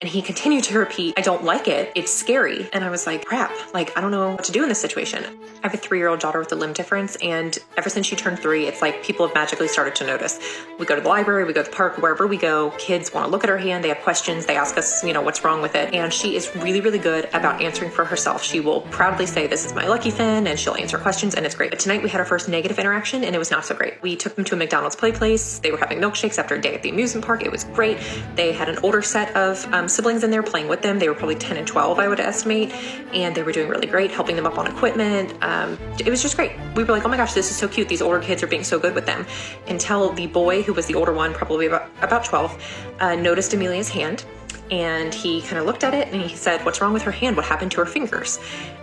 And he continued to repeat, I don't like it. It's scary. And I was like, crap, like, I don't know what to do in this situation. I have a 3-year-old daughter with a limb difference. And ever since she turned 3, it's like people have magically started to notice. We go to the library, we go to the park, wherever we go, kids want to look at her hand. They have questions. They ask us, what's wrong with it. And she is really, really good about answering for herself. She will proudly say, this is my lucky fin, and she'll answer questions, and it's great. But tonight we had our first negative interaction, and it was not so great. We took them to a McDonald's play place. They were having milkshakes after a day at the amusement park. It was great. They had an older set of siblings in there playing with them. They were probably 10 and 12, I would estimate, and they were doing really great, helping them up on equipment. It was just great. We were like, oh my gosh, this is so cute. These older kids are being so good with them. Until the boy, who was the older one, probably about 12, noticed Amelia's hand. And he kind of looked at it and he said, what's wrong with her hand? What happened to her fingers?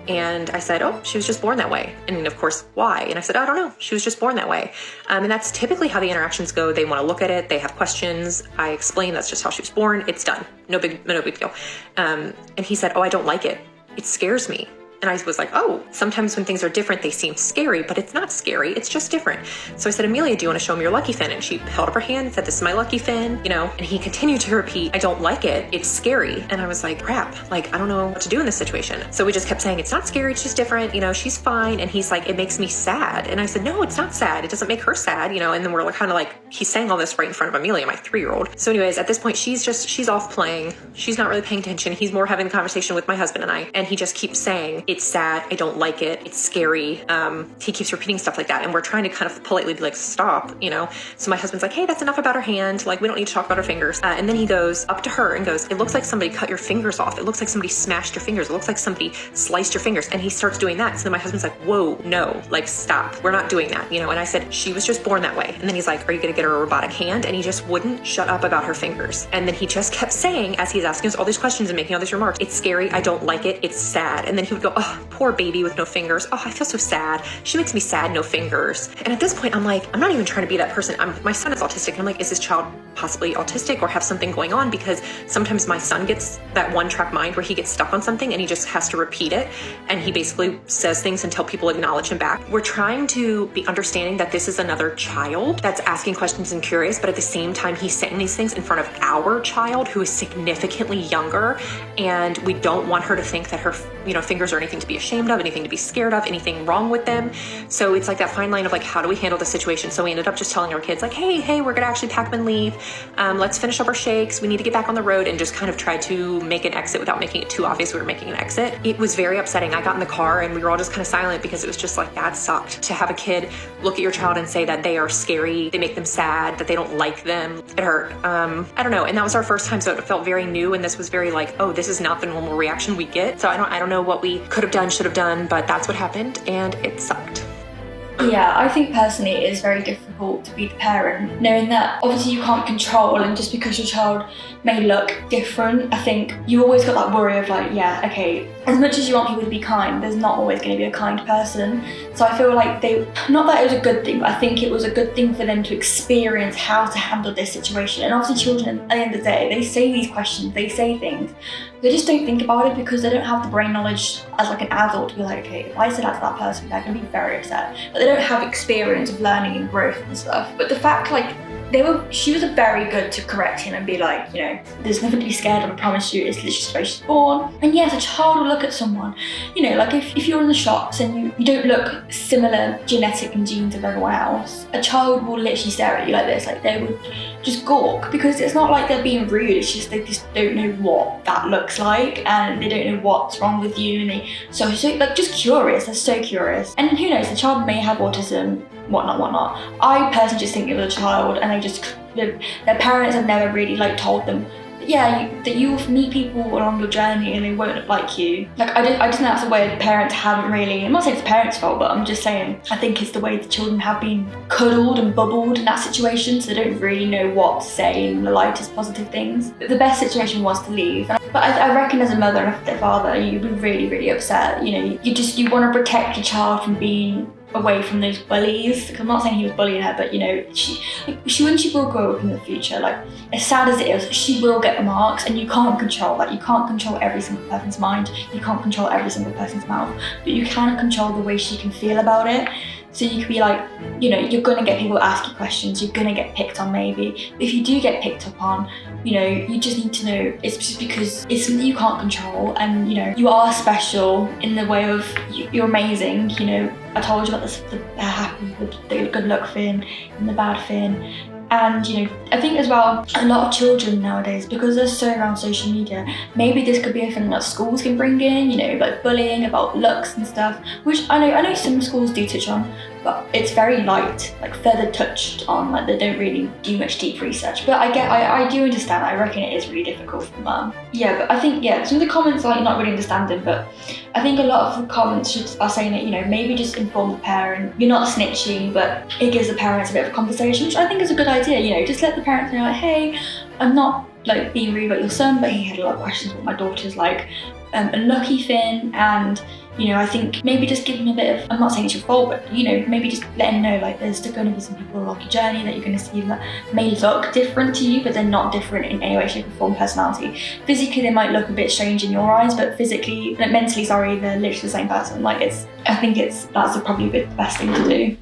And I said, oh, she was just born that way. And of course, why? And I said, I don't know. She was just born that way. And that's typically how the interactions go. They want to look at it. They have questions. I explain that's just how she was born. It's done. No big deal. And he said, oh, I don't like it. It scares me. And I was like, oh, sometimes when things are different, they seem scary, but it's not scary. It's just different. So I said, Amelia, do you want to show me your lucky fin? And she held up her hand and said, this is my lucky fin, and he continued to repeat, I don't like it. It's scary. And I was like, crap, like, I don't know what to do in this situation. So we just kept saying, it's not scary. It's just different. She's fine. And he's like, it makes me sad. And I said, no, it's not sad. It doesn't make her sad, and then we're like, kind of like, he's saying all this right in front of Amelia, my 3-year-old. So anyways, at this point, she's off playing. She's not really paying attention. He's more having a conversation with my husband and I, and he just keeps saying, it's sad. I don't like it. It's scary. He keeps repeating stuff like that. And we're trying to kind of politely be like, stop, So my husband's like, hey, that's enough about her hand. Like, we don't need to talk about her fingers. And then he goes up to her and goes, it looks like somebody cut your fingers off. It looks like somebody smashed your fingers. It looks like somebody sliced your fingers. And he starts doing that. So then my husband's like, whoa, no, like, stop. We're not doing that, And I said, she was just born that way. And then he's like, are you going to get her a robotic hand? And he just wouldn't shut up about her fingers. And then he just kept saying, as he's asking us all these questions and making all these remarks, it's scary. I don't like it. It's sad. And then he would go, oh, poor baby with no fingers. Oh, I feel so sad. She makes me sad, no fingers. And at this point, I'm like, I'm not even trying to be that person. My son is autistic. And I'm like, is this child possibly autistic or have something going on? Because sometimes my son gets that one-track mind where he gets stuck on something and he just has to repeat it. And he basically says things until people acknowledge him back. We're trying to be understanding that this is another child that's asking questions and curious, but at the same time, he's saying these things in front of our child who is significantly younger. And we don't want her to think that her, fingers are anything to be ashamed of, anything to be scared of, anything wrong with them. So it's like that fine line of like, how do we handle the situation? So we ended up just telling our kids like, hey, we're gonna actually pack up and leave. Let's finish up our shakes. We need to get back on the road, and just kind of try to make an exit without making it too obvious we were making an exit. It was very upsetting. I got in the car and we were all just kind of silent because it was just like, that sucked to have a kid look at your child and say that they are scary, they make them sad, that they don't like them. It hurt. I don't know. And that was our first time. So it felt very new. And this was very like, oh, this is not the normal reaction we get. So I don't know what we could have done, should have done, but that's what happened, and it sucked. Yeah, I think personally it is very difficult to be the parent, knowing that obviously you can't control, and just because your child may look different, I think you always got that worry of like, yeah, okay, as much as you want people to be kind, there's not always going to be a kind person. So I feel like not that it was a good thing, but I think it was a good thing for them to experience how to handle this situation. And obviously children, at the end of the day, they say these questions, they say things, they just don't think about it because they don't have the brain knowledge as like an adult to be like, okay, if I said that to that person, they're going to be very upset. But they don't have experience of learning and growth and stuff. But the fact, like, she was very good to correct him and be like, there's nothing to be scared of, I promise you, it's literally just the way she's born. And yes, a child will look at someone, like if you're in the shops and you don't look similar genetic and genes of everyone else, a child will literally stare at you like this, like they would just gawk, because it's not like they're being rude, it's just they just don't know what that looks like and they don't know what's wrong with you, and so like just curious, they're so curious. And who knows, the child may have autism, whatnot. I personally just think it was a child, and their parents have never really like told them, that you will meet people along your journey and they won't look like you. Like I just think that's the way parents haven't really, I'm not saying it's parents' fault, but I'm just saying I think it's the way the children have been cuddled and bubbled in that situation, so they don't really know what to say in the lightest positive things. But the best situation was to leave. But I reckon as a mother and a father, you'd be really, really upset. You want to protect your child from being away from those bullies. I'm not saying he was bullying her, but she when she will grow up in the future, like as sad as it is, she will get the marks, and you can't control that. You can't control every single person's mind, you can't control every single person's mouth, but you can control the way she can feel about it. So you could be like, you know, you're gonna get people ask you questions, you're gonna get picked on maybe. But if you do get picked up on, you know, you just need to know it's just because it's something you can't control, and you know, you are special in the way of you're amazing. You know, I told you about the happy, the good luck fin and the bad fin. And you know, I think as well, a lot of children nowadays, because they're so around social media, maybe this could be a thing that schools can bring in, you know, like bullying, about looks and stuff, which I know some schools do touch on, but it's very light, like further touched on, like they don't really do much deep research. But I do understand, I reckon it is really difficult for mum. Yeah, but I think, yeah, some of the comments are like not really understanding, but I think a lot of the comments are saying that, you know, maybe just inform the parent. You're not snitching, but it gives the parents a bit of a conversation, which I think is a good idea. You know, just let the parents know, like, hey, I'm not like being rude about your son, but he had a lot of questions about my daughter's like unlucky fin, and you know, I think maybe just give him a bit of, I'm not saying it's your fault, but you know, maybe just let him know like there's still going to be some people along your journey that you're going to see that may look different to you, but they're not different in any way, shape or form, personality. Physically they might look a bit strange in your eyes, but physically, like mentally, sorry, they're literally the same person. Like I think that's probably the best thing to do.